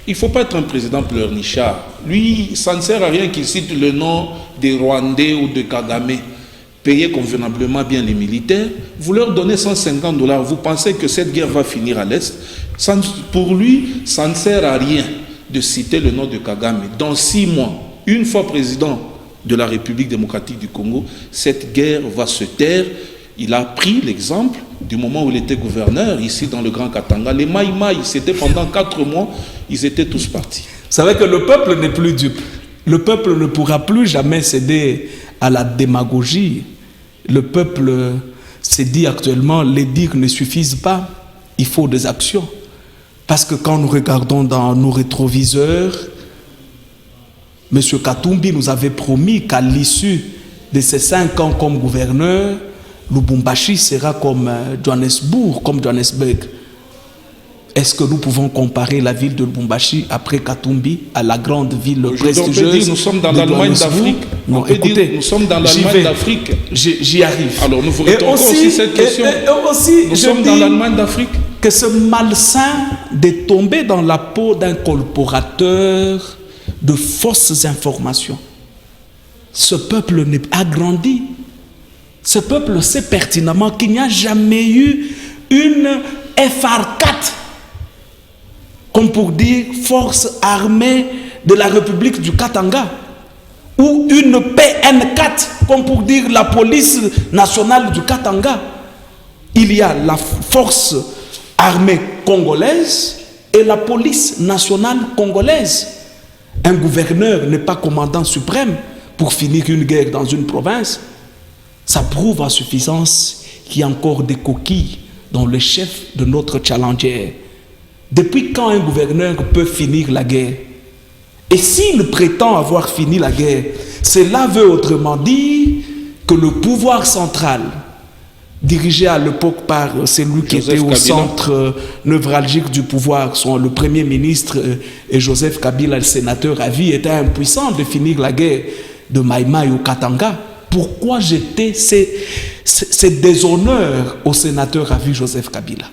Il ne faut pas être un président pleurnichard. Lui, ça ne sert à rien qu'il cite le nom des Rwandais ou de Kagame. Payez convenablement bien les militaires, vous leur donnez $150, vous pensez que cette guerre va finir à l'Est. Pour lui, ça ne sert à rien de citer le nom de Kagame. Dans 6 mois, une fois président de la République démocratique du Congo, cette guerre va se taire. Il a pris l'exemple du moment où il était gouverneur, ici dans le Grand Katanga. Les Maï Maï, c'était pendant 4 mois, ils étaient tous partis. Vous savez que le peuple n'est plus dupe. Le peuple ne pourra plus jamais céder à la démagogie. Le peuple se dit actuellement, les dires ne suffisent pas, il faut des actions. Parce que quand nous regardons dans nos rétroviseurs, M. Katumbi nous avait promis qu'à l'issue de ces 5 ans comme gouverneur, Lubumbashi sera comme Johannesburg, comme Johannesburg. Est-ce que nous pouvons comparer la ville de Lubumbashi après Katumbi à la grande ville prestigieuse? Nous sommes dans l'Allemagne d'Afrique. Non, écoutez, nous sommes dans l'Allemagne d'Afrique. J'y arrive. Alors nous vous répondons aussi cette question. Nous sommes dans l'Allemagne d'Afrique. Que ce malsain de tomber dans la peau d'un colporteur de fausses informations. Ce peuple n'est pas agrandi. Ce peuple sait pertinemment qu'il n'y a jamais eu une FR4, comme pour dire force armée de la République du Katanga, ou une PN4, comme pour dire la police nationale du Katanga. Il y a la force armée congolaise et la police nationale congolaise. Un gouverneur n'est pas commandant suprême pour finir une guerre dans une province. Ça prouve à suffisance qu'il y a encore des coquilles dans le chef de notre challenger. Depuis quand un gouverneur peut finir la guerre? Et s'il prétend avoir fini la guerre, cela veut autrement dire que le pouvoir central, dirigé à l'époque par celui qui était au centre névralgique du pouvoir, sont le Premier ministre et Joseph Kabila, le sénateur à vie, était impuissant de finir la guerre de Maï Maï au Katanga. Pourquoi jeter ces déshonneurs au sénateur à vie Joseph Kabila?